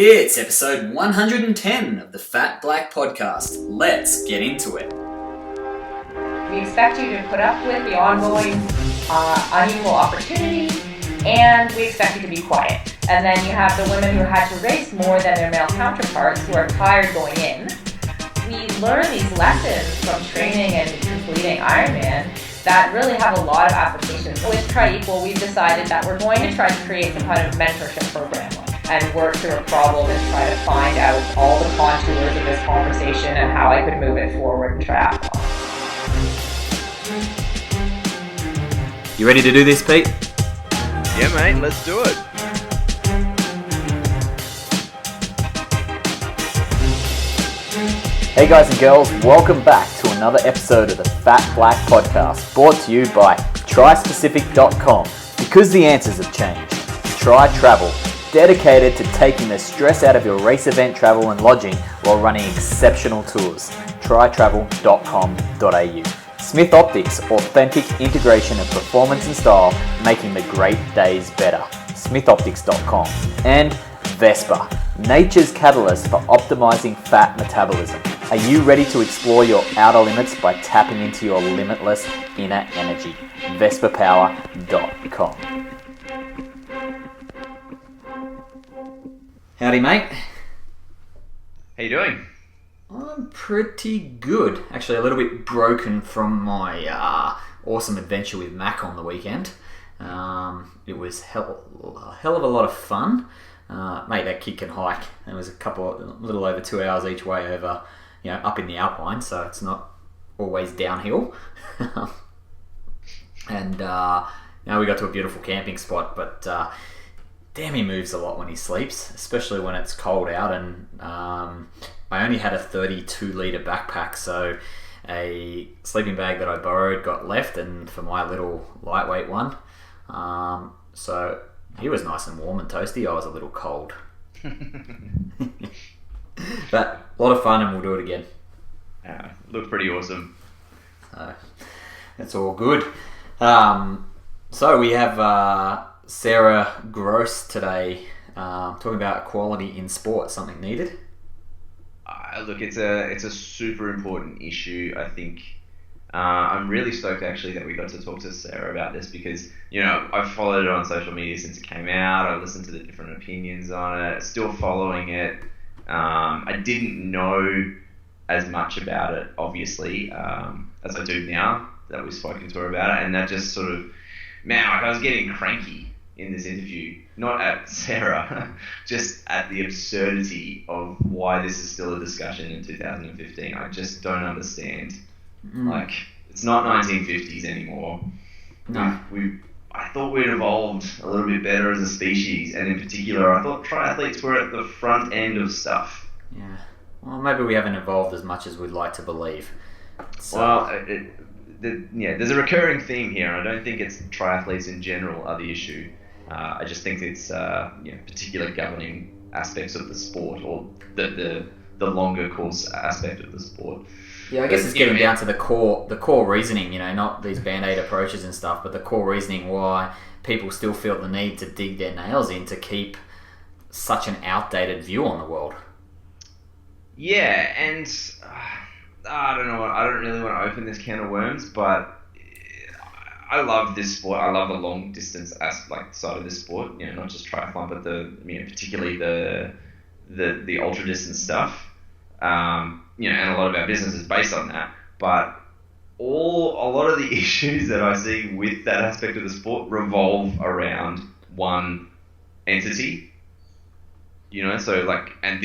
It's episode 110 of the Fat Black Podcast. Let's get into it. We expect you to put up with the ongoing unequal opportunity, and we expect you to be quiet. And then you have the women who had to race more than their male counterparts who are tired going in. We learn these lessons from training and completing Ironman that really have a lot of applications. With TriEqual, we've decided that we're going to try to create some kind of mentorship program and work through a problem and try to find out all the contours of this conversation and how I could move it forward in triathlon. You ready to do this, Pete? Yeah, mate, let's do it. Hey guys and girls, welcome back to another episode of the Fat Black Podcast, brought to you by TriSpecific.com. Because the answers have changed. Try Travel, dedicated to taking the stress out of your race event travel and lodging while running exceptional tours. Trytravel.com.au. Smith Optics, authentic integration of performance and style, making the great days better. SmithOptics.com. And Vespa, nature's catalyst for optimizing fat metabolism. Are you ready to explore your outer limits by tapping into your limitless inner energy? VespaPower.com. Howdy, mate. How you doing? I'm pretty good. Actually, a little bit broken from my awesome adventure with Mac on the weekend. It was a hell of a lot of fun. Mate, that kid can hike. It was a little over 2 hours each way over, up in the Alpine, so it's not always downhill. And now we got to a beautiful camping spot, but damn, he moves a lot when he sleeps, especially when it's cold out. And I only had a 32-litre backpack, so a sleeping bag that I borrowed got left, and for my little lightweight one. So he was nice and warm and toasty. I was a little cold. But a lot of fun, and we'll do it again. Looked pretty awesome. So that's all good. So we have Sara Gross today, talking about equality in sport, something needed. Look, it's a super important issue. I think I'm really stoked actually that we got to talk to Sara about this because I've followed it on social media since it came out. I've listened to the different opinions on it. Still following it. I didn't know as much about it, obviously, as I do now that we've spoken to her about it, and that just sort of, I was getting cranky in this interview, not at Sara, just at the absurdity of why this is still a discussion in 2015. I just don't understand. Like, it's not 1950s anymore. No. I thought we'd evolved a little bit better as a species, and in particular, I thought triathletes were at the front end of stuff. Yeah. Well, maybe we haven't evolved as much as we'd like to believe. So. Well, there's a recurring theme here. I don't think it's triathletes in general are the issue. I just think it's particular governing aspects of the sport, or the longer course aspect of the sport. Yeah, I guess it's getting down to the core reasoning, not these band-aid approaches and stuff, but the core reasoning why people still feel the need to dig their nails in to keep such an outdated view on the world. Yeah, and I don't know. I don't really want to open this can of worms, but I love this sport. I love the long distance side of this sport. Not just triathlon, but particularly the ultra distance stuff. And a lot of our business is based on that. But a lot of the issues that I see with that aspect of the sport revolve around one entity. So and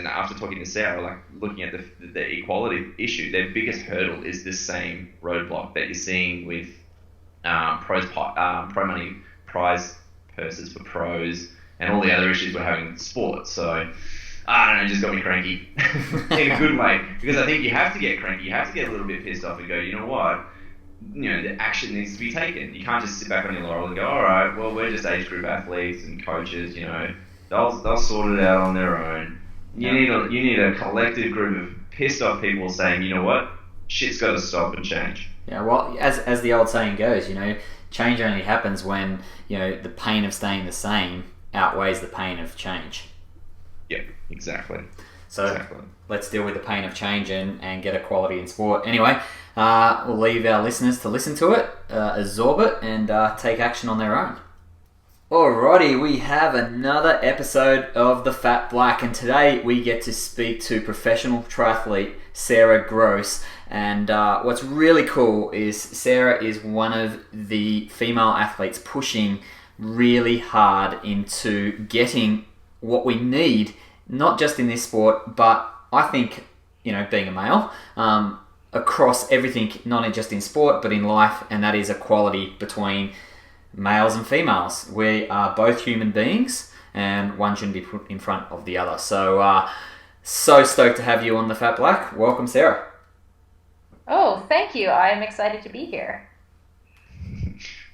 after talking to Sara, looking at the equality issue, their biggest hurdle is this same roadblock that you're seeing with pro money prize purses for pros and all the other issues we're having with sport. So I don't know, it just got me cranky in a good way, because I think you have to get cranky. You have to get a little bit pissed off and go, you know what? The action needs to be taken. You can't just sit back on your laurel and go, all right, well, we're just age group athletes and coaches. They'll sort it out on their own. You need a collective group of pissed off people saying, you know what? Shit's got to stop and change. Yeah, well, as the old saying goes, change only happens when the pain of staying the same outweighs the pain of change. Yep, exactly. So let's deal with the pain of change and get equality in sport. Anyway, we'll leave our listeners to listen to it, absorb it, and take action on their own. Alrighty, we have another episode of The Fat Black, and today we get to speak to professional triathlete Sara Gross. And what's really cool is Sara is one of the female athletes pushing really hard into getting what we need, not just in this sport, but I think, being a male, across everything, not just in sport, but in life, and that is equality between males and females. We are both human beings, and one shouldn't be put in front of the other. So, so stoked to have you on The Fat Black. Welcome, Sara. Oh, thank you. I'm excited to be here.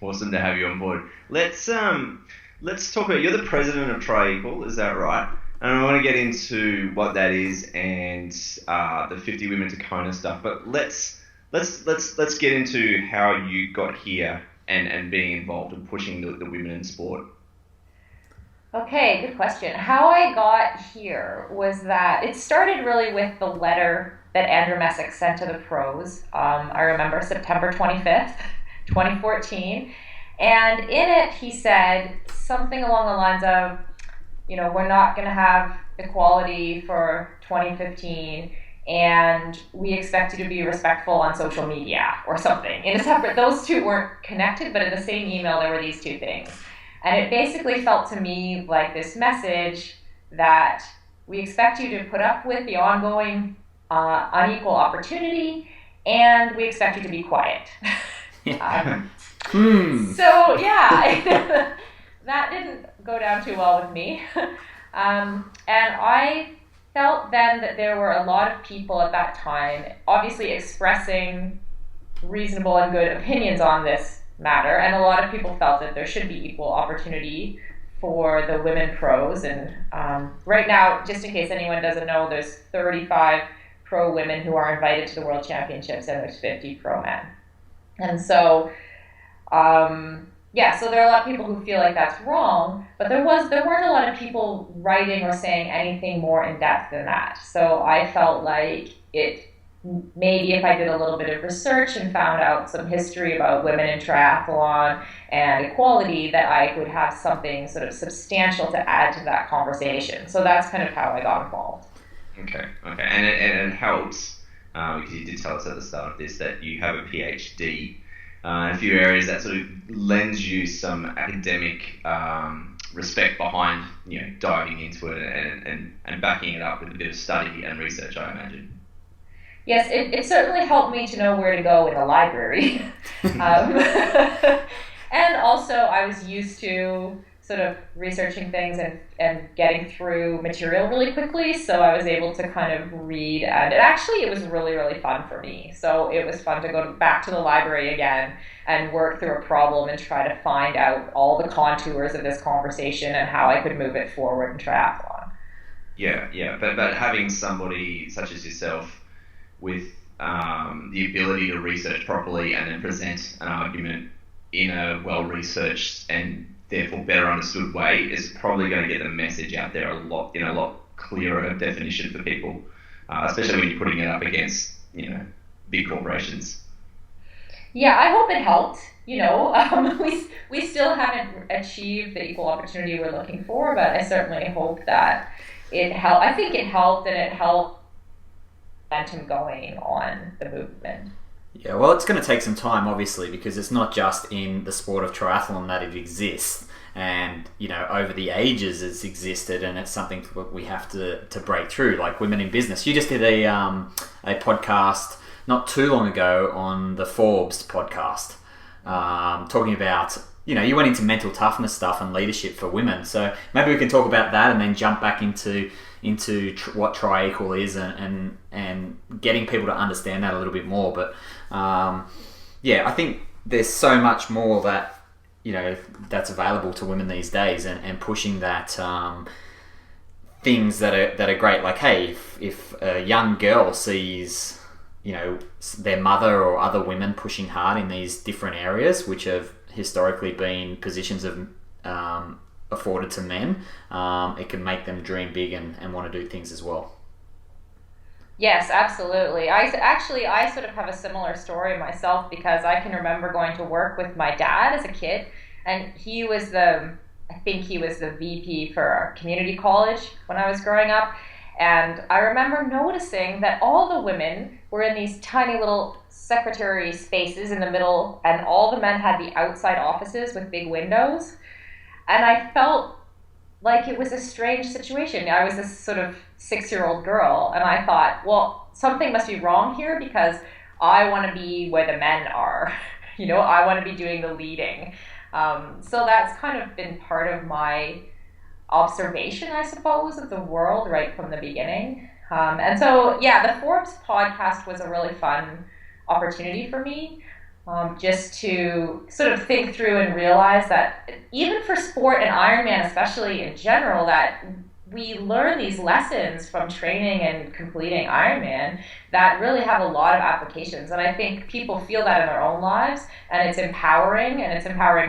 Awesome to have you on board. Let's talk about, you're the president of TriEqual, is that right? And I want to get into what that is and the 50 Women to Kona stuff. But let's get into how you got here and being involved in pushing the women in sport. Okay, good question. How I got here was that it started really with the letter that Andrew Messicks sent to the pros. I remember September 25th, 2014. And in it, he said something along the lines of, we're not going to have equality for 2015, and we expect you to be respectful on social media, or something. In a separate, those two weren't connected, but in the same email, there were these two things. And it basically felt to me like this message that we expect you to put up with the ongoing unequal opportunity, and we expect you to be quiet. So, yeah, that didn't go down too well with me. And I felt then that there were a lot of people at that time obviously expressing reasonable and good opinions on this matter, and a lot of people felt that there should be equal opportunity for the women pros. And right now, just in case anyone doesn't know, there's 35 pro women who are invited to the World Championships, and there's 50 pro men. And so so there are a lot of people who feel like that's wrong, but there weren't a lot of people writing or saying anything more in depth than that. So I felt like maybe if I did a little bit of research and found out some history about women in triathlon and equality, that I would have something sort of substantial to add to that conversation. So that's kind of how I got involved. Okay. And it helps, because you did tell us at the start of this that you have a PhD in a few areas that sort of lends you some academic respect behind, diving into it and backing it up with a bit of study and research, I imagine. Yes, it certainly helped me to know where to go in the library. And also I was used to sort of researching things and getting through material really quickly, so I was able to kind of read, and it was really, really fun for me. So it was fun to go back to the library again and work through a problem and try to find out all the contours of this conversation and how I could move it forward in triathlon. Yeah, but having somebody such as yourself with the ability to research properly and then present an argument in a well-researched and therefore better understood way is probably going to get the message out there a lot clearer definition for people, especially when you're putting it up against big corporations. Yeah, I hope it helped. We still haven't achieved the equal opportunity we're looking for, but I certainly hope that it helped. I think it helped, and it helped momentum going on the movement. Yeah, well, it's going to take some time, obviously, because it's not just in the sport of triathlon that it exists. And, over the ages it's existed, and it's something we have to break through, like women in business. You just did a podcast not too long ago on the Forbes podcast, talking about, you went into mental toughness stuff and leadership for women. So maybe we can talk about that and then jump back into what TriEqual is and getting people to understand that a little bit more. But I think there's so much more that that's available to women these days, and pushing that things that are great. Like, hey, if a young girl sees their mother or other women pushing hard in these different areas, which have historically been positions of afforded to men, it can make them dream big and want to do things as well. Yes, absolutely. I sort of have a similar story myself, because I can remember going to work with my dad as a kid, and I think he was the VP for our community college when I was growing up. And I remember noticing that all the women were in these tiny little secretary spaces in the middle, and all the men had the outside offices with big windows. And I felt like it was a strange situation. I was this sort of 6-year-old girl, and I thought, well, something must be wrong here, because I want to be where the men are. I want to be doing the leading. So that's kind of been part of my observation, I suppose, of the world right from the beginning. And so, yeah, the Forbes podcast was a really fun opportunity for me, just to sort of think through and realize that even for sport and Ironman, especially in general, that we learn these lessons from training and completing Ironman that really have a lot of applications. And I think people feel that in their own lives, and it's empowering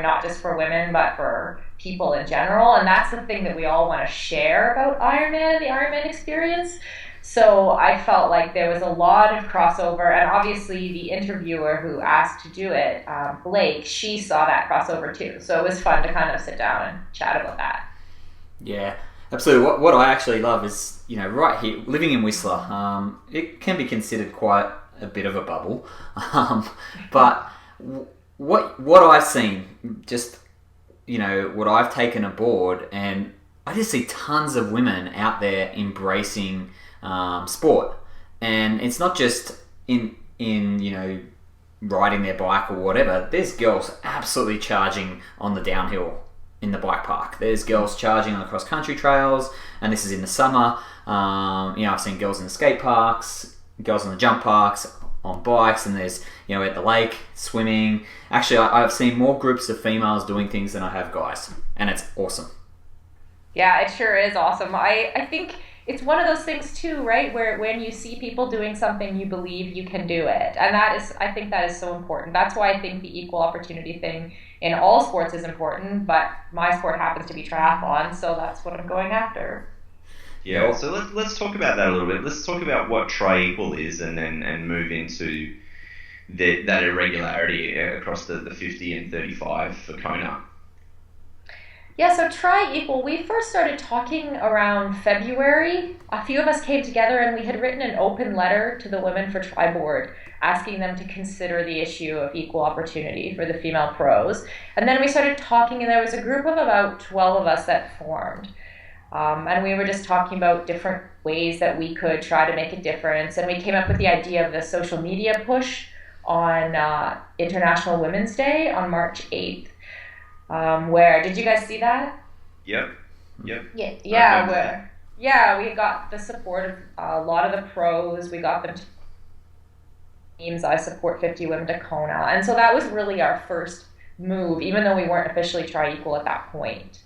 not just for women, but for people in general. And that's the thing that we all want to share about Ironman and the Ironman experience. So I felt like there was a lot of crossover, and obviously the interviewer who asked to do it, Blake, she saw that crossover too. So it was fun to kind of sit down and chat about that. Yeah, absolutely. What I actually love is, right here, living in Whistler, it can be considered quite a bit of a bubble. But what I've seen, just, what I've taken aboard, and I just see tons of women out there embracing sport. And it's not just in riding their bike or whatever. There's girls absolutely charging on the downhill in the bike park. There's girls charging on the cross-country trails, and this is in the summer. I've seen girls in the skate parks, girls in the jump parks, on bikes, and there's, at the lake, swimming. Actually, I've seen more groups of females doing things than I have guys, and it's awesome. Yeah, it sure is awesome. I think it's one of those things too, right, where when you see people doing something, you believe you can do it. And I think that is so important. That's why I think the equal opportunity thing in all sports is important, but my sport happens to be triathlon, so that's what I'm going after. Yeah, so let's talk about that a little bit. Let's talk about what tri-equal is, and move into that irregularity across the 50 and 35 for Kona. Yeah, so tri-equal, we first started talking around February. A few of us came together, and we had written an open letter to the Women for Tri board, asking them to consider the issue of equal opportunity for the female pros. And then we started talking, and there was a group of about 12 of us that formed. And we were just talking about different ways that we could try to make a difference. And we came up with the idea of the social media push on International Women's Day on March 8th. Where, did you guys see that? Yep. Yeah, we got the support of a lot of the pros. We got them to teams. I support 50 Women to Kona. And so that was really our first move, even though we weren't officially tri-equal at that point.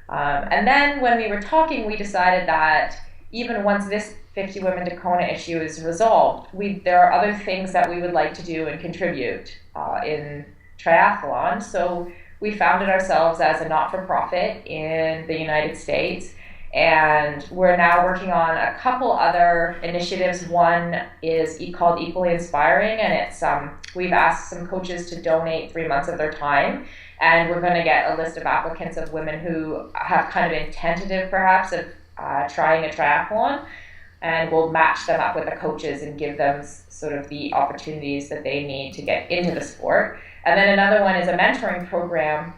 And then when we were talking, we decided that even once this 50 Women to Kona issue is resolved, there are other things that we would like to do and contribute in triathlon. So we founded ourselves as a not-for-profit in the United States, and we're now working on a couple other initiatives. One is called Equally Inspiring, and it's we've asked some coaches to donate 3 months of their time, and we're going to get a list of applicants of women who have kind of been tentative, perhaps, of trying a triathlon, and we'll match them up with the coaches and give them sort of the opportunities that they need to get into the sport. And then another one is a mentoring program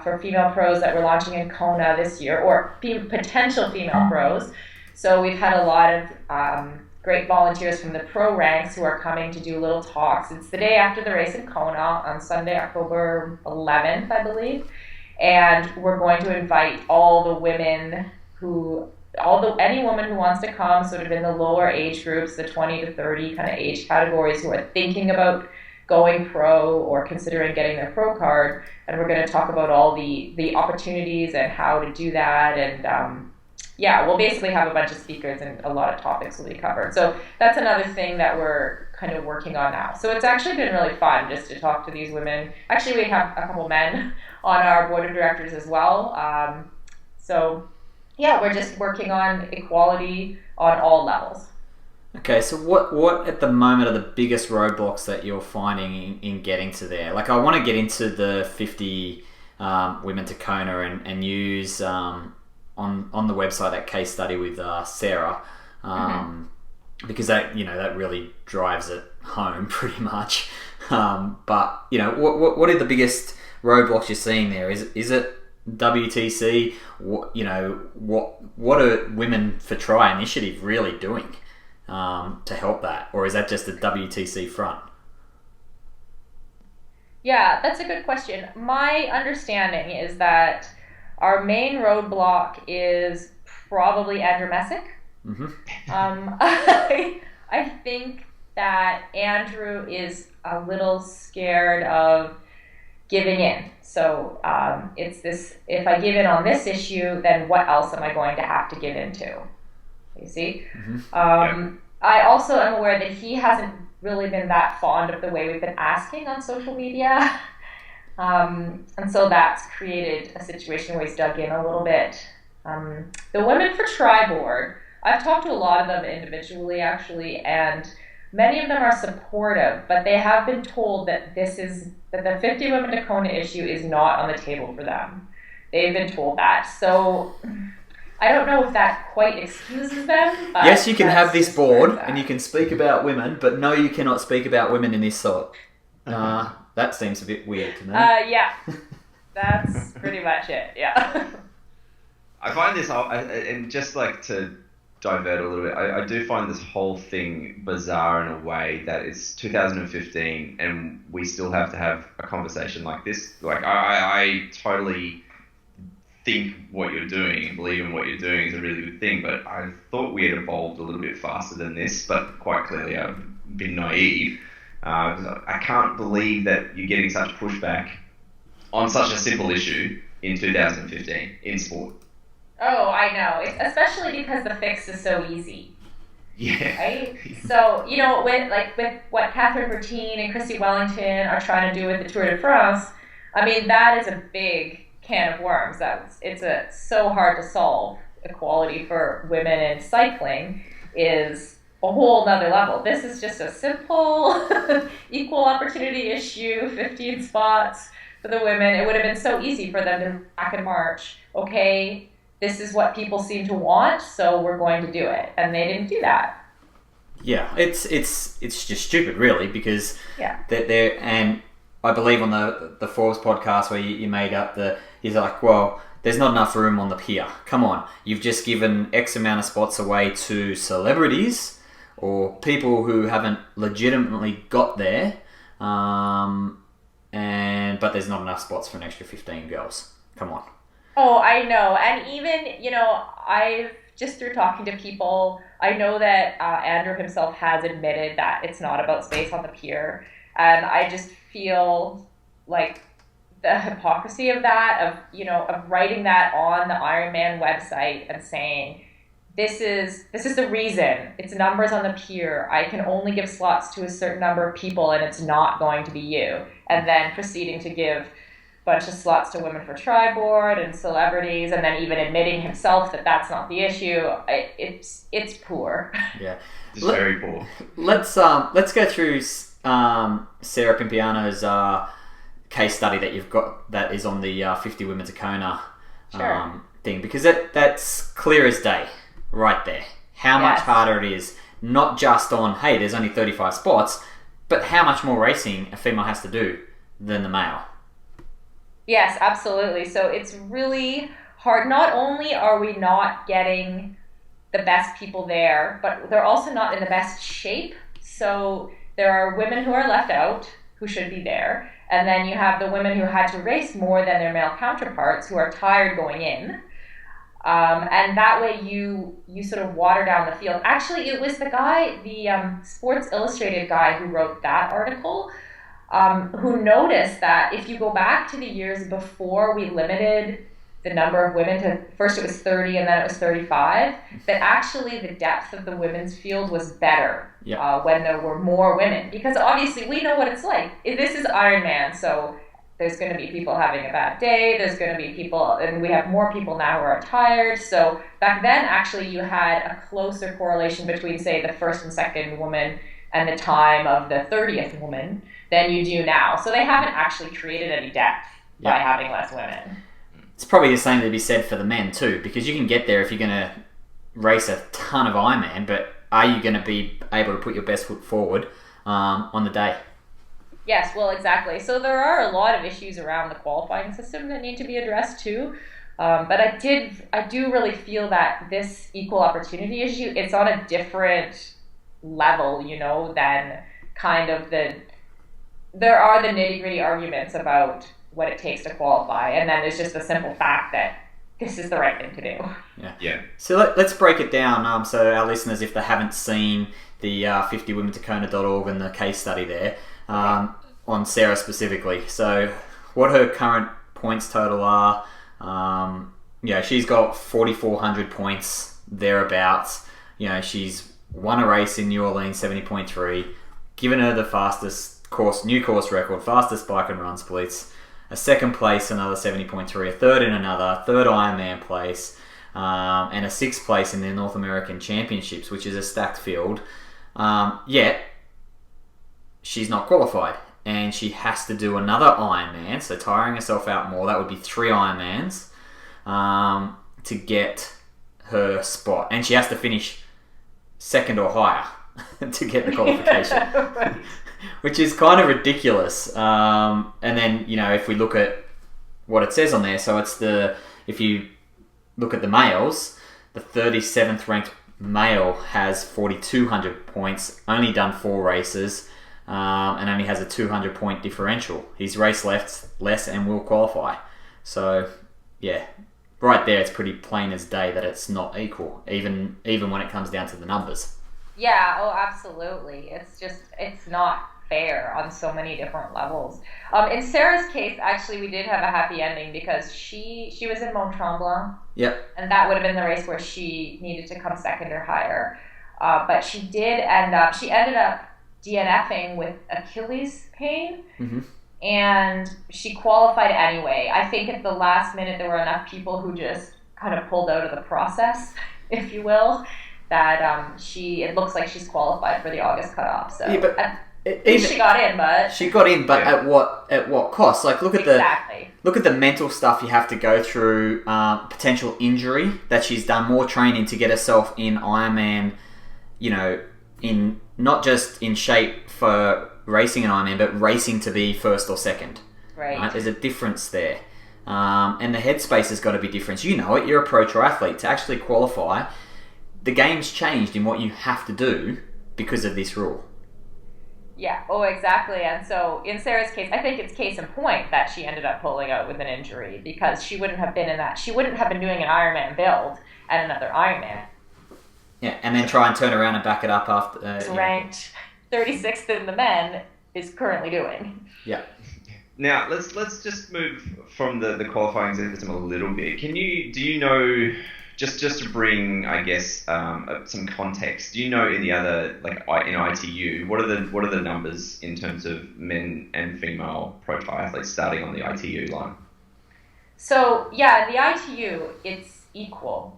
for female pros that we're launching in Kona this year, or potential female pros. So we've had a lot of great volunteers from the pro ranks who are coming to do little talks. It's the day after the race in Kona on Sunday, October 11th, I believe. And we're going to invite all the women any woman who wants to come, sort of in the lower age groups, the 20 to 30 kind of age categories, who are thinking about going pro or considering getting their pro card. And we're going to talk about all the opportunities and how to do that. And we'll basically have a bunch of speakers, and a lot of topics will be covered. So that's another thing that we're kind of working on now. So it's actually been really fun just to talk to these women. Actually, we have a couple men on our board of directors as well. So yeah, we're just working on equality on all levels. Okay, so what at the moment are the biggest roadblocks that you're finding in getting to there? Like, I want to get into the 50 women to Kona and use on the website that case study with Sarah, because that really drives it home pretty much. But what are the biggest roadblocks you're seeing there? Is it WTC? What are Women for Tri initiative really doing to help that, or is that just a WTC front? Yeah, that's a good question. My understanding is that our main roadblock is probably Andrew Messick. I think that Andrew is a little scared of giving in. So it's this: if I give in on this issue, then what else am I going to have to give into? You see? I also am aware that he hasn't really been that fond of the way we've been asking on social media. And so that's created a situation where he's dug in a little bit. The Women for Tri board, I've talked to a lot of them individually actually, and many of them are supportive, but they have been told that that the 50 Women to Kona issue is not on the table for them. They've been told that. So I don't know if that quite excuses them. Yes, you can have this board and you can speak about women, but no, you cannot speak about women in this sort. That seems a bit weird to me. Yeah, that's pretty much it. Yeah. I find this, and just like to divert a little bit, I do find this whole thing bizarre in a way that it's 2015 and we still have to have a conversation like this. Like, I totally think what you're doing and believe in what you're doing is a really good thing, but I thought we had evolved a little bit faster than this, but quite clearly I've been naive. I can't believe that you're getting such pushback on such a simple issue in 2015 in sport. Oh, I know. It's especially because the fix is so easy. Yeah. Right? So, with what Catherine Bertine and Christy Wellington are trying to do with the Tour de France, I mean, that is a big can of worms. It's so hard to solve. Equality for women in cycling is a whole nother level. This is just a simple equal opportunity issue, 15 spots for the women. It would have been so easy for them to back in March. Okay, this is what people seem to want, so we're going to do it. And they didn't do that. Yeah, it's just stupid, really, because they're and I believe on the Forbes podcast where you made up he's like, well, there's not enough room on the pier. Come on, you've just given X amount of spots away to celebrities or people who haven't legitimately got there, but there's not enough spots for an extra 15 girls. Come on. Oh, I know. And even, I've just through talking to people, I know that Andrew himself has admitted that it's not about space on the pier. And I just feel like the hypocrisy of that, of writing that on the Ironman website and saying, this is the reason. It's numbers on the pier. I can only give slots to a certain number of people and it's not going to be you. And then proceeding to give a bunch of slots to Women for Tri board and celebrities, and then even admitting himself that that's not the issue. It's poor. Yeah. It's very poor. Let's go through Sarah Pimpiano's case study that you've got that is on the 50 Women to Kona thing, because that's clear as day right there. How much harder it is, not just on, hey, there's only 35 spots, but how much more racing a female has to do than the male. Yes, absolutely. So it's really hard. Not only are we not getting the best people there, but they're also not in the best shape. So there are women who are left out who should be there. And then you have the women who had to race more than their male counterparts who are tired going in. And that way you sort of water down the field. Actually, it was the Sports Illustrated guy who wrote that article, who noticed that if you go back to the years before we limited the number of women to, first it was 30 and then it was 35, that actually the depth of the women's field was better when there were more women. Because obviously we know what it's like. This is Ironman, so there's going to be people having a bad day. There's going to be people, and we have more people now who are tired. So back then, actually, you had a closer correlation between, say, the first and second woman and the time of the 30th woman than you do now. So they haven't actually created any depth by having less women. It's probably the same to be said for the men too, because you can get there if you're going to race a ton of Ironman, but are you going to be able to put your best foot forward on the day? Yes, well, exactly. So there are a lot of issues around the qualifying system that need to be addressed too. But I do really feel that this equal opportunity issue, it's on a different level, than kind of there are the nitty-gritty arguments about what it takes to qualify, and then there's just the simple fact that this is the right thing to do. Yeah. So let's break it down. So our listeners, if they haven't seen the 50women to Kona.org and the case study there, on Sara specifically. So what her current points total are, she's got 4,400 points thereabouts. She's won a race in New Orleans, 70.3, given her the new course record, fastest bike and run splits, a second place, another 70.3, a third in another, third Ironman place, and a sixth place in the North American Championships, which is a stacked field. Yet, she's not qualified, and she has to do another Ironman, so tiring herself out more. That would be 3 Ironmans to get her spot, and she has to finish second or higher to get the qualification, which is kind of ridiculous. And then, if we look at what it says on there, so if you look at the males, the 37th ranked male has 4,200 points, only done 4 races, and only has a 200 point differential. He's raced less and will qualify. So, yeah, right there it's pretty plain as day that it's not equal, even when it comes down to the numbers. Yeah, absolutely. It's not fair on so many different levels. In Sarah's case, actually, we did have a happy ending because she was in Mont Tremblant. Yep. And that would have been the race where she needed to come second or higher. But she ended up DNFing with Achilles pain. Mm-hmm. And she qualified anyway. I think at the last minute there were enough people who just kind of pulled out of the process, if you will, that it looks like she's qualified for the August cutoff. So yeah, but she got in, but at what cost? Like look at the mental stuff you have to go through, potential injury that she's done more training to get herself in Ironman, in not just in shape for racing an Ironman, but racing to be first or second. Right. There's a difference there. And the headspace has got to be different. You know it, you're a pro triathlete. To actually qualify, the game's changed in what you have to do because of this rule. Yeah, exactly. And so in Sarah's case, I think it's case in point that she ended up pulling out with an injury because she wouldn't have been doing an Ironman build at another Ironman. Yeah, and then try and turn around and back it up after... ranked 36th in the men is currently doing. Yeah. Now, let's just move from the qualifying system a little bit. Do you know, just to bring, I guess, some context, do you know in the other, like in ITU, what are the numbers in terms of men and female pro triathletes starting on the ITU line? So, yeah, the ITU, it's equal.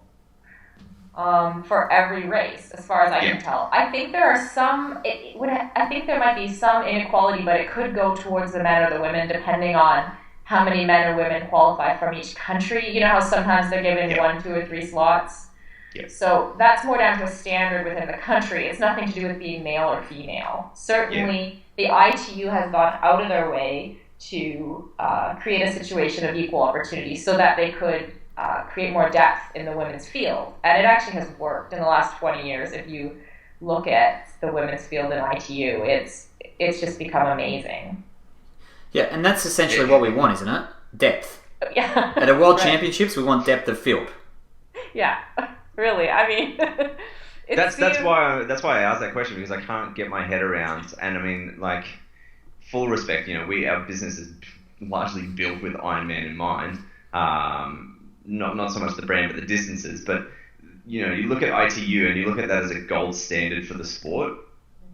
For every race, as far as I can tell. I think there are I think there might be some inequality, but it could go towards the men or the women, depending on how many men or women qualify from each country. You know how sometimes they're given 1, 2, or 3 slots? Yep. So that's more down to a standard within the country. It's nothing to do with being male or female. Certainly, the ITU has gone out of their way to create a situation of equal opportunity so that they could create more depth in the women's field. And it actually has worked in the last 20 years. If you look at the women's field in ITU, it's just become amazing. Yeah, and that's essentially what we want, isn't it? Depth. Yeah. At a World Championships, we want depth of field. Yeah, really. I mean, that's why I asked that question, because I can't get my head around. And I mean, like, full respect, our business is largely built with Ironman in mind. Not so much the brand, but the distances. But you look at ITU and you look at that as a gold standard for the sport.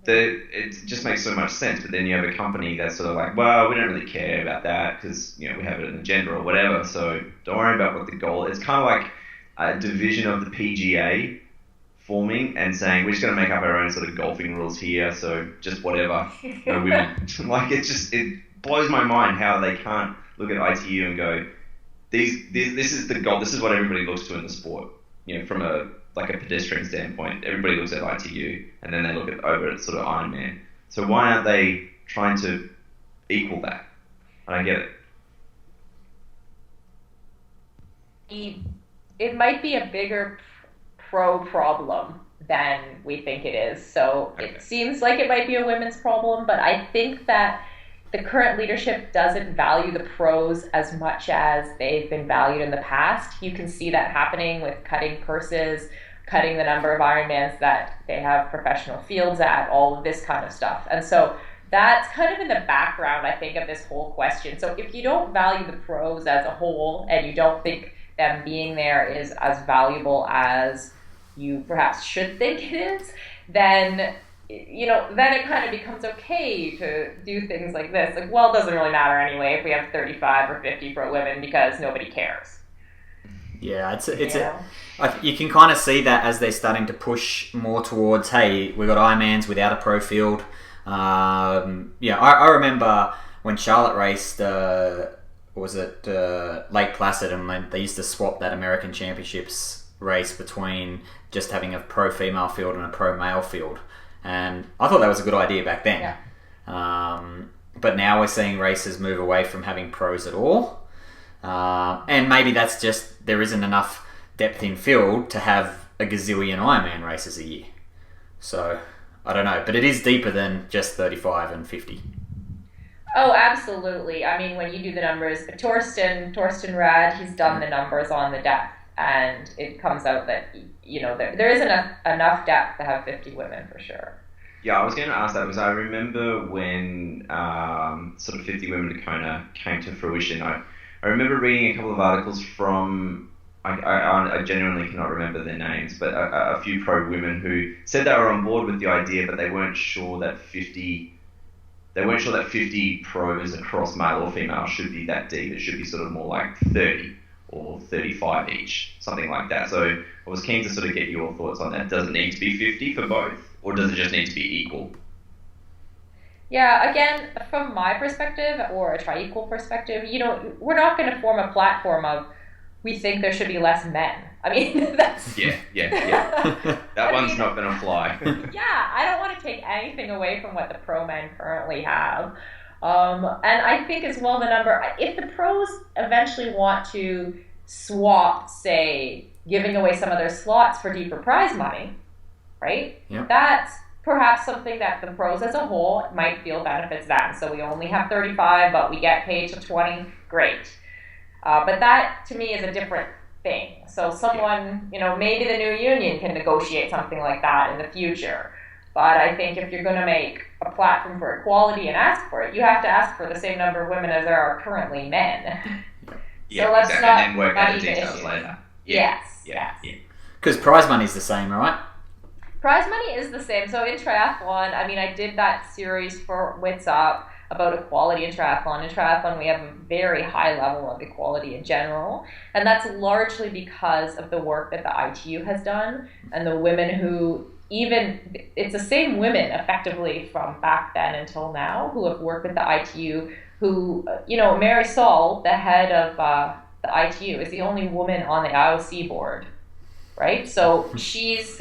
it just makes so much sense. But then you have a company that's sort of like, well, we don't really care about that because we have an agenda or whatever. So don't worry about what the goal is. It's kind of like a division of the PGA forming and saying we're just going to make up our own sort of golfing rules here. So just whatever. Women. Like it blows my mind how they can't look at ITU and go, this is the goal. This is what everybody looks to in the sport. From a pedestrian standpoint, everybody looks at ITU and then they look over at sort of Ironman. So why aren't they trying to equal that? I don't get it. It might be a bigger pro problem than we think it is. So It seems like it might be a women's problem, but I think that the current leadership doesn't value the pros as much as they've been valued in the past. You can see that happening with cutting purses, cutting the number of Ironmans that they have professional fields at, all of this kind of stuff. And so that's kind of in the background, I think, of this whole question. So if you don't value the pros as a whole and you don't think them being there is as valuable as you perhaps should think it is, then it kind of becomes okay to do things like this. Like, well, it doesn't really matter anyway if we have 35 or 50 pro women because nobody cares. Yeah, you can kind of see that as they're starting to push more towards, hey, we've got Ironmans without a pro field. I remember when Charlotte raced, Lake Placid, and they used to swap that American Championships race between just having a pro female field and a pro male field. And I thought that was a good idea back then. Yeah. But now we're seeing races move away from having pros at all. And maybe that's just there isn't enough depth in field to have a gazillion Ironman races a year. So, I don't know. But it is deeper than just 35 and 50. Oh, absolutely. I mean, when you do the numbers, Torsten Rad, he's done the numbers on the depth. And it comes out that, there isn't enough depth to have 50 women for sure. Yeah, I was going to ask that because I remember when sort of 50 Women to Kona came to fruition. I remember reading a couple of articles from, I genuinely cannot remember their names, but a few pro women who said they were on board with the idea, but they weren't sure that 50 pros across male or female should be that deep. It should be sort of more like 30. Or 35 each, something like that. So I was keen to sort of get your thoughts on that. Does it need to be 50 for both, or does it just need to be equal? Yeah, again, from my perspective, or a tri-equal perspective, we're not going to form a platform of we think there should be less men. I mean, that's... Yeah. That one's not going to fly. Yeah, I don't want to take anything away from what the pro men currently have. And I think as well the number, if the pros eventually want to swap, say, giving away some of their slots for deeper prize money, right? Yep. That's perhaps something that the pros as a whole might feel benefits that. So we only have 35, but we get paid to 20, great. But that, to me, is a different thing. So someone, maybe the new union can negotiate something like that in the future. But I think if you're going to make a platform for equality and ask for it, you have to ask for the same number of women as there are currently men. Yeah, so let's exactly. not And then work out the details issues. later. Yes. Because prize money's the same, right? Prize money is the same. So in triathlon, I did that series for Wits Up about equality in triathlon. In triathlon, we have a very high level of equality in general. And that's largely because of the work that the ITU has done and the women who it's the same women effectively from back then until now who have worked with the ITU who, Mary Saul, the head of the ITU, is the only woman on the IOC board, right? So she's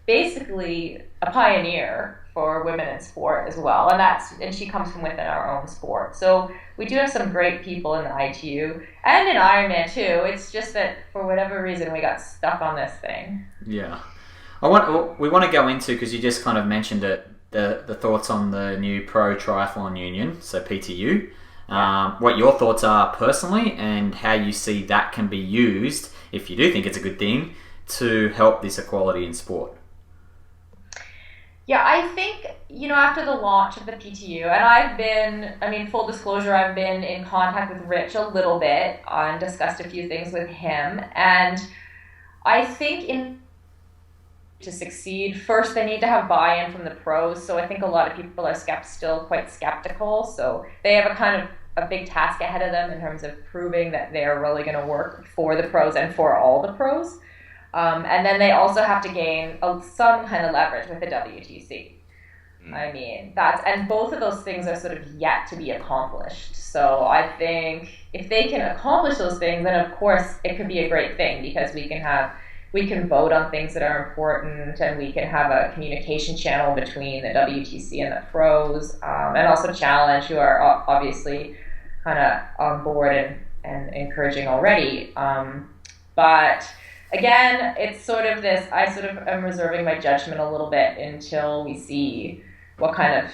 basically a pioneer for women in sport as well. And she comes from within our own sport. So we do have some great people in the ITU and in Ironman too. It's just that for whatever reason we got stuck on this thing. Yeah. We want to go into, because you just kind of mentioned it, the thoughts on the new Pro Triathlon Union, so PTU. What your thoughts are personally and how you see that can be used, if you do think it's a good thing, to help this equality in sport. Yeah, I think, after the launch of the PTU, and full disclosure, I've been in contact with Rich a little bit and discussed a few things with him. And I think to succeed, first they need to have buy-in from the pros. So I think a lot of people are still quite skeptical. So they have a big task ahead of them in terms of proving that they're really going to work for the pros and for all the pros. And then they also have to gain some kind of leverage with the WTC. I mean, and both of those things are sort of yet to be accomplished. So I think if they can accomplish those things, then of course it could be a great thing, because we can vote on things that are important, and we can have a communication channel between the WTC and the pros, and also Challenge, who are obviously kind of on board and encouraging already. But again, it's sort of this, I sort of am reserving my judgment a little bit until we see what kind of,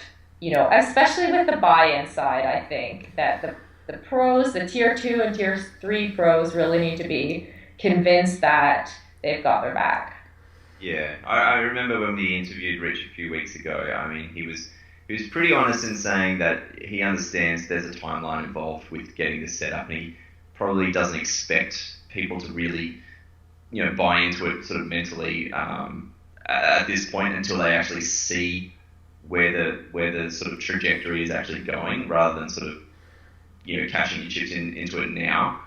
especially with the buy-in side. I think that the pros, the tier 2 and tier 3 pros, really need to be convinced that they've got their back. Yeah, I remember when we interviewed Rich a few weeks ago. I mean, he was pretty honest in saying that he understands there's a timeline involved with getting this set up, and he probably doesn't expect people to really, buy into it sort of mentally at this point until they actually see where the sort of trajectory is actually going, rather than sort of cashing your chips into it now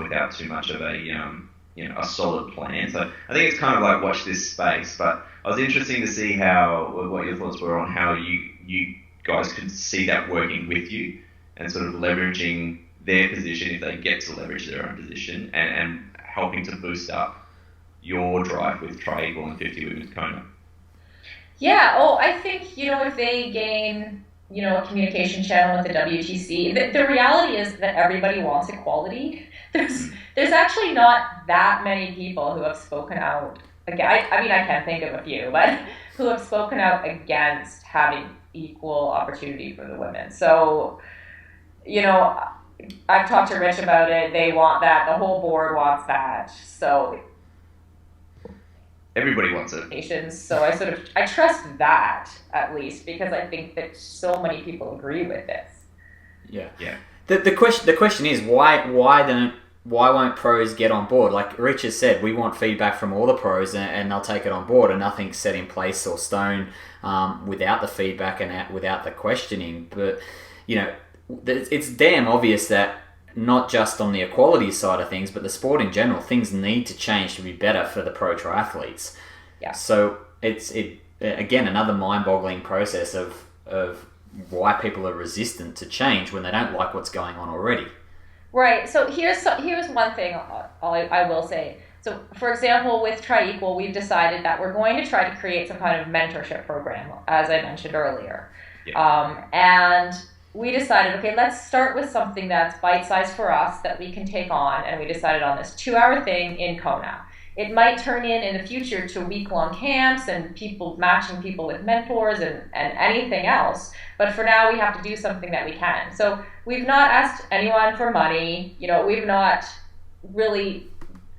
without too much of a solid plan. So I think it's kind of like watch this space. But I was interested to see what your thoughts were on how you guys could see that working with you and sort of leveraging their position, if they get to leverage their own position, and helping to boost up your drive with Tri-Equal and 50 Women's Kona. Yeah, I think, if they gain, a communication channel with the WTC, the reality is that everybody wants equality. There's actually not that many people who have spoken out against, I can't think of a few, but who have spoken out against having equal opportunity for the women. So, I've talked to Rich about it. They want that. The whole board wants that. So everybody wants it. So I trust that, at least, because I think that so many people agree with this. Yeah. The question is, why won't pros get on board? Like Rich has said, we want feedback from all the pros, and they'll take it on board, and nothing's set in place or stone without the feedback and without the questioning. But it's damn obvious that not just on the equality side of things, but the sport in general, things need to change to be better for the pro triathletes. Yeah. So it's again another mind-boggling process of why people are resistant to change when they don't like what's going on already. Right. So here's one thing I will say. So, for example, with Tri-Equal, we've decided that we're going to try to create some kind of mentorship program, as I mentioned earlier. Yeah. And we decided, okay, let's start with something that's bite-sized for us that we can take on, and we decided on this 2-hour thing in Kona. It might turn in the future to week-long camps and matching people with mentors and anything else, but for now we have to do something that we can. So we've not asked anyone for money, we've not really,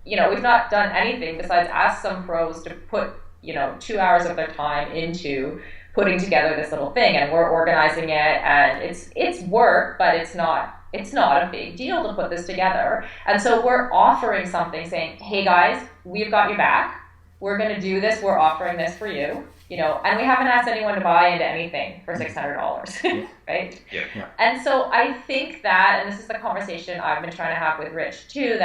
we've not done anything besides ask some pros to put, 2 hours of their time into putting together this little thing, and we're organizing it, and it's work, but it's not a big deal to put this together. And so we're offering something, saying, hey guys, we've got your back, we're going to do this, we're offering this for you, and we haven't asked anyone to buy into anything for $600, right? Yeah. And so I think that, and this is the conversation I've been trying to have with Rich too,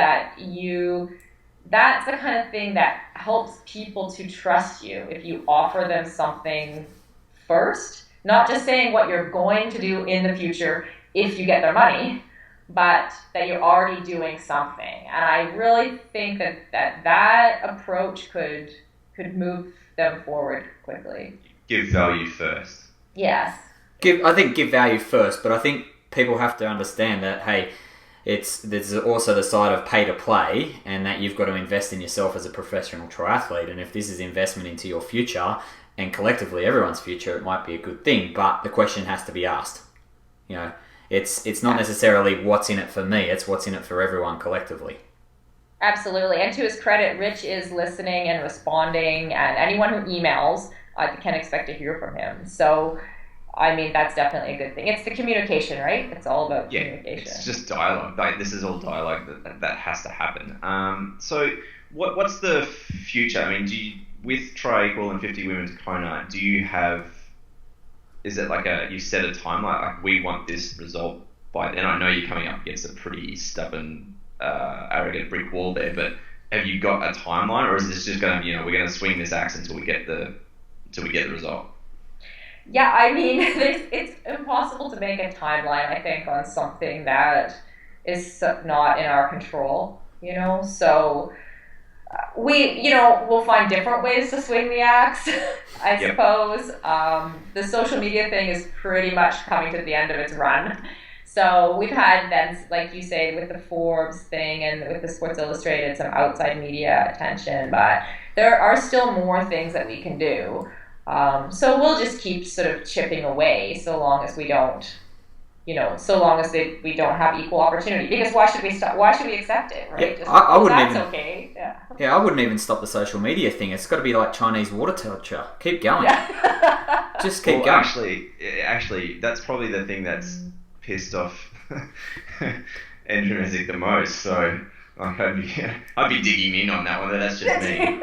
that's the kind of thing that helps people to trust you if you offer them something first, not just saying what you're going to do in the future if you get their money, but that you're already doing something. And I really think that approach could move them forward quickly. Give value first. Yes. Give value first, but I think people have to understand that, hey, there's also the side of pay to play, and that you've got to invest in yourself as a professional triathlete. And if this is investment into your future, and collectively everyone's future, it might be a good thing, but the question has to be asked. It's not necessarily what's in it for me, it's what's in it for everyone collectively. Absolutely. And to his credit, Rich is listening and responding, and anyone who emails, I can expect to hear from him. So, that's definitely a good thing. It's the communication, right? It's all about communication. It's just dialogue. This is all dialogue that has to happen. So what's the future? with Tri-Equal and 50 Women's Kona, do you have, is it like you set a timeline, like we want this result by then? I know you're coming up against a pretty stubborn, arrogant brick wall there, but have you got a timeline, or is this just going to, we're going to swing this axe until we get the result? Yeah, I mean, it's impossible to make a timeline, I think, on something that is not in our control, so we'll find different ways to swing the axe, I suppose. The social media thing is pretty much coming to the end of its run. So we've had then, like you say, with the Forbes thing and with the Sports Illustrated, some outside media attention, but there are still more things that we can do. So we'll just keep sort of chipping away so long as we don't, so long as we don't have equal opportunity. Because why should we stop? Why should we accept it, right? Yeah, I wouldn't that's even, okay. Yeah. Yeah, I wouldn't even stop the social media thing. It's got to be like Chinese water torture. Keep going. Yeah. Just keep going. Actually, that's probably the thing that's pissed off Andrew Messick the most. So I'd be digging in on that one. But that's just me.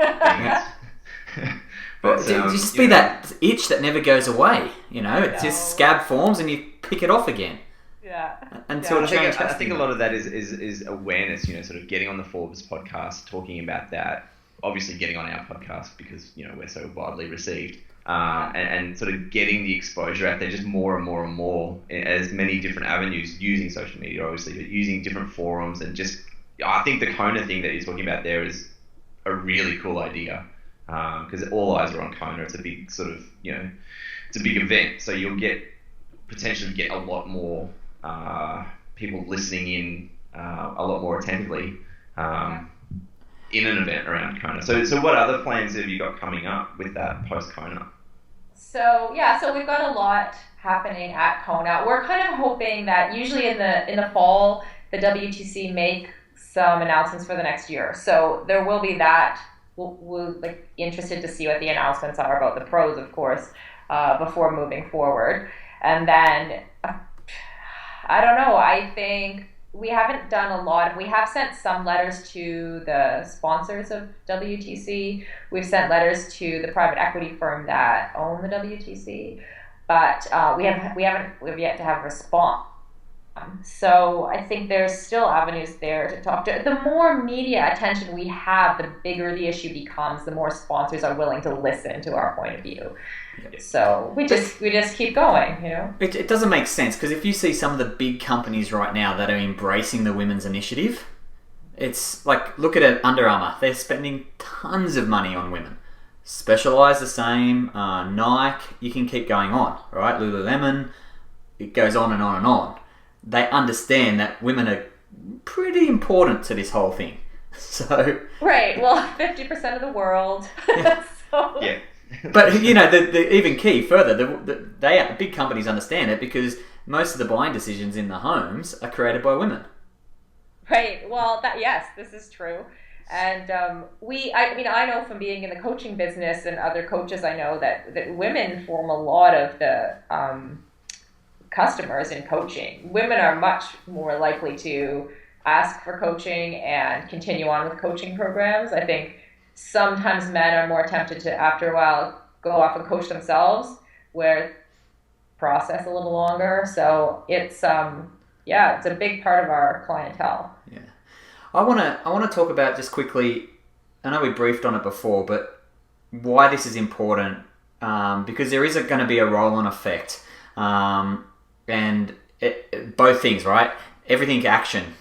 But just be that itch that never goes away. It just scab forms and you pick it off again. Yeah. Until change. I think a lot of that is awareness. Sort of getting on the Forbes podcast, talking about that. Obviously, getting on our podcast because we're so widely received. And sort of getting the exposure out there, just more and more and more, as many different avenues, using social media, obviously, but using different forums, and just, I think the Kona thing that you're talking about there is a really cool idea, because all eyes are on Kona. It's a big sort of, it's a big event, so you'll potentially get a lot more people listening in a lot more attentively in an event around Kona. So what other plans have you got coming up with that post Kona? So we've got a lot happening at Kona. We're kind of hoping that usually in the fall the WTC make some announcements for the next year. So there will be that. We'll interested to see what the announcements are about the pros, of course, before moving forward. And then I don't know. I think we haven't done a lot. We have sent some letters to the sponsors of WTC. We've sent letters to the private equity firm that own the WTC, but we have yet to have a response. So I think there's still avenues there to talk to. The more media attention we have, the bigger the issue becomes. The more sponsors are willing to listen to our point of view. So we just keep going, It doesn't make sense, because if you see some of the big companies right now that are embracing the women's initiative, it's like, look at it, Under Armour. They're spending tons of money on women. Specialized the same, Nike, you can keep going on, right? Lululemon, it goes on and on and on. They understand that women are pretty important to this whole thing. So right, well, 50% of the world. Yeah. So. Yeah. But the even key further, the big companies understand it, because most of the buying decisions in the homes are created by women. Right. Well, this is true, and I know from being in the coaching business and other coaches I know that women form a lot of the customers in coaching. Women are much more likely to ask for coaching and continue on with coaching programs. I think sometimes men are more tempted to, after a while, go off and coach themselves, where process a little longer. So it's it's a big part of our clientele. Yeah, I want to talk about, just quickly, I know we briefed on it before, but why this is important, because there is going to be a roll-on effect, and both things, right? Everything action.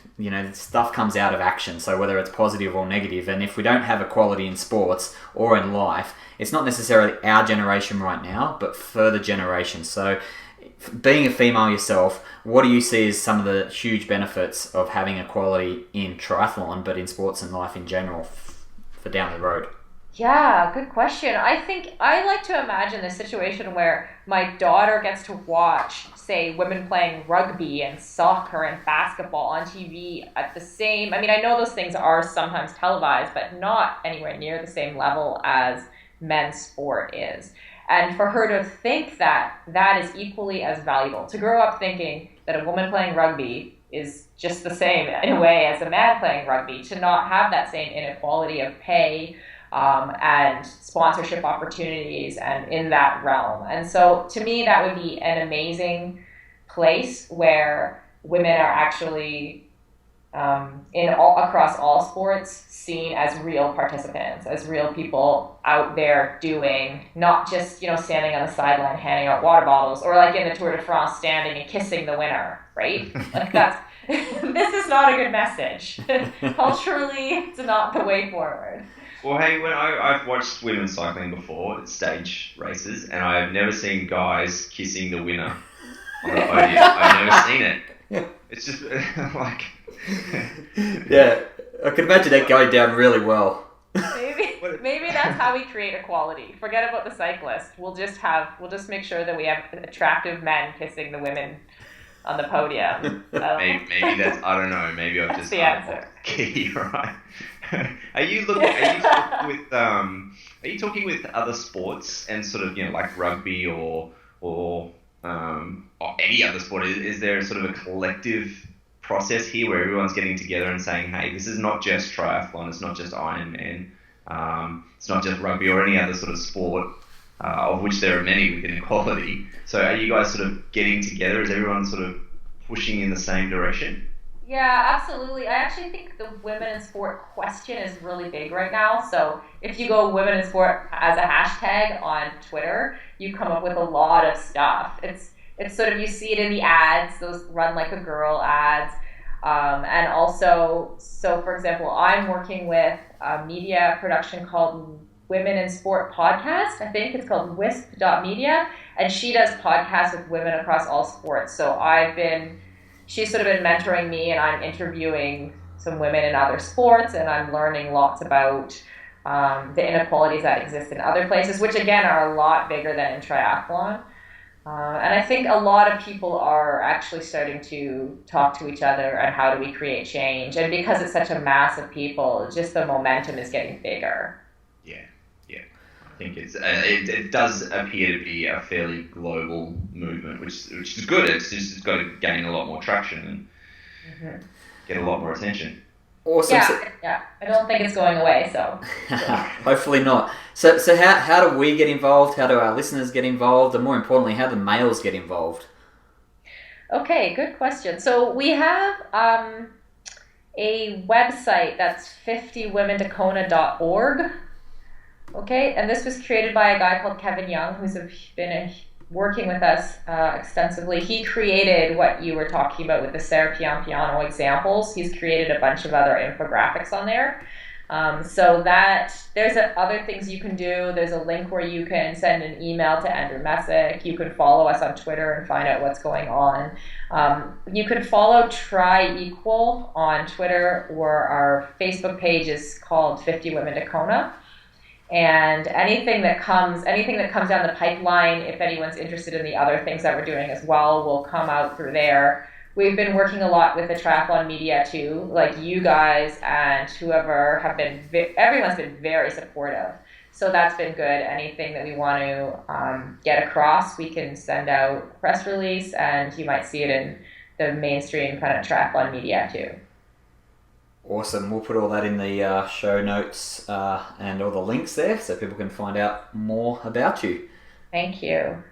Stuff comes out of action, so whether it's positive or negative, and if we don't have equality in sports or in life, it's not necessarily our generation right now, but further generations. So being a female yourself, what do you see as some of the huge benefits of having equality in triathlon, but in sports and life in general, for down the road? Yeah, good question. I think I like to imagine the situation where my daughter gets to watch, say, women playing rugby and soccer and basketball on TV at the same... I know those things are sometimes televised, but not anywhere near the same level as men's sport is. And for her to think that is equally as valuable, to grow up thinking that a woman playing rugby is just the same in a way as a man playing rugby, to not have that same inequality of pay, and sponsorship opportunities and in that realm. And so to me, that would be an amazing place where women are actually across all sports seen as real participants, as real people out there doing, not just, standing on the sideline handing out water bottles, or like in the Tour de France standing and kissing the winner, right? Like that's, this is not a good message. Culturally, it's not the way forward. Well, hey, when I've watched women's cycling before at stage races, and I've never seen guys kissing the winner on the podium. I've never seen it. It's just like... Yeah, I can imagine that going down really well. Maybe that's how we create equality. Forget about the cyclist. We'll just make sure that we have attractive men kissing the women on the podium. Maybe that's, I don't know. Maybe I've just the answer. Key, right? Are you talking with other sports and sort of like rugby or any other sport? Is there sort of a collective process here where everyone's getting together and saying, hey, this is not just triathlon, it's not just Ironman, it's not just rugby or any other sort of sport, of which there are many within equality. So are you guys sort of getting together? Is everyone sort of pushing in the same direction? Yeah, absolutely. I actually think the women in sport question is really big right now. So if you go women in sport as a hashtag on Twitter, you come up with a lot of stuff. It's sort of, you see it in the ads, those Run Like a Girl ads. And also, so for example, I'm working with a media production called Women in Sport Podcast. I think it's called wisp.media. And she does podcasts with women across all sports. So she's sort of been mentoring me, and I'm interviewing some women in other sports, and I'm learning lots about the inequalities that exist in other places, which again are a lot bigger than in triathlon. And I think a lot of people are actually starting to talk to each other on how do we create change. And because it's such a mass of people, just the momentum is getting bigger. Yeah. I think it does appear to be a fairly global movement, which is good. It's got to gain a lot more traction and get a lot more attention. Awesome. Yeah. I don't think it's going away, so. Hopefully not. So how do we get involved? How do our listeners get involved? And more importantly, how do males get involved? Okay, good question. So we have a website that's 50womentokona.org. Okay, and this was created by a guy called Kevin Young, who's been working with us extensively. He created what you were talking about with the Sarah Piano examples. He's created a bunch of other infographics on there. So that there's other things you can do. There's a link where you can send an email to Andrew Messick. You can follow us on Twitter and find out what's going on. You can follow TriEqual on Twitter, or our Facebook page is called 50 Women to Kona. And anything that comes down the pipeline, if anyone's interested in the other things that we're doing as well, will come out through there. We've been working a lot with the Triathlon media too, like you guys and whoever everyone's been very supportive. So that's been good. Anything that we want to get across, we can send out a press release, and you might see it in the mainstream kind of Triathlon media too. Awesome. We'll put all that in the show notes and all the links there so people can find out more about you. Thank you.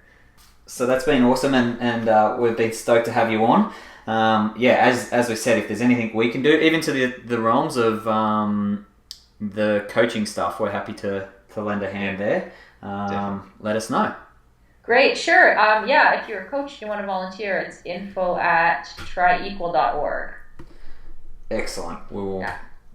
So that's been awesome, and we've been stoked to have you on. As we said, if there's anything we can do, even to the realms of the coaching stuff, we're happy to lend a hand there. Let us know. Great, sure. If you're a coach, you want to volunteer, it's info@triequal.org. Excellent. We'll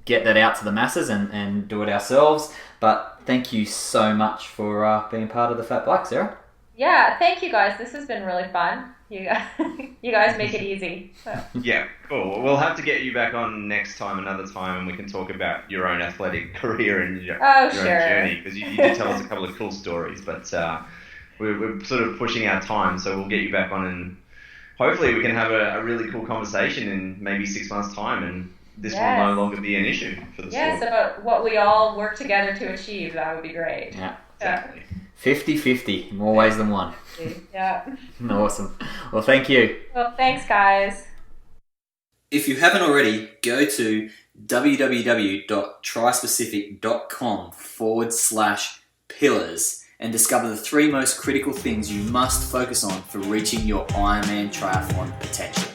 get that out to the masses and do it ourselves. But thank you so much for being part of the Fat Black, Sarah. Yeah, thank you guys. This has been really fun. You guys make it easy. So. Yeah, cool. We'll have to get you back on another time, and we can talk about your own athletic career and your own journey, because you did tell us a couple of cool stories. But we're sort of pushing our time, so we'll get you back on, and hopefully we can have a really cool conversation in maybe 6 months' time, and this will no longer be an issue for the sport. Yes, about what we all work together to achieve. That would be great. Yeah, exactly. 50-50, more ways than one. Yeah. Awesome. Well, thank you. Well, thanks, guys. If you haven't already, go to www.trispecific.com/pillars and discover the 3 most critical things you must focus on for reaching your Ironman triathlon potential.